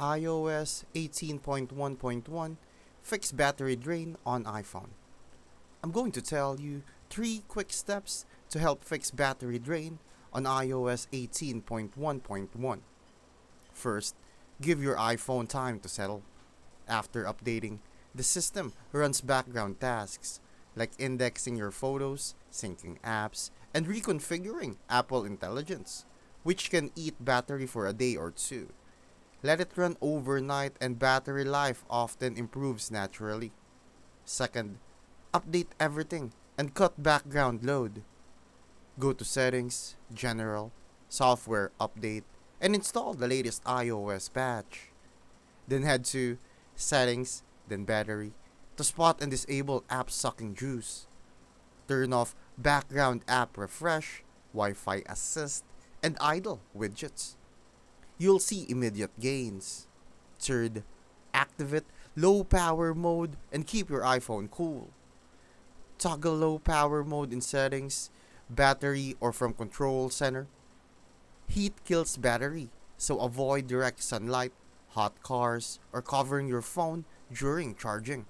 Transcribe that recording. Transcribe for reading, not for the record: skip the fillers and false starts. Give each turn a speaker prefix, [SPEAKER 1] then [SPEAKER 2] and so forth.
[SPEAKER 1] iOS 18.1.1 Fix Battery Drain on iPhone. I'm going to tell you 3 quick steps to help fix battery drain on iOS 18.1.1. First, give your iPhone time to settle. After updating, the system runs background tasks like indexing your photos, syncing apps, and reconfiguring Apple Intelligence, which can eat battery for a day or two. Let it run overnight and battery life often improves naturally. Second, update everything and cut background load. Go to Settings, General, Software Update, and install the latest iOS patch. Then head to Settings, then Battery, to spot and disable app sucking juice. Turn off background app refresh, Wi-Fi assist, and idle widgets. You'll see immediate gains. Third, activate low power mode and keep your iPhone cool. Toggle low power mode in settings, battery, or from control center. Heat kills battery, so avoid direct sunlight, hot cars, or covering your phone during charging.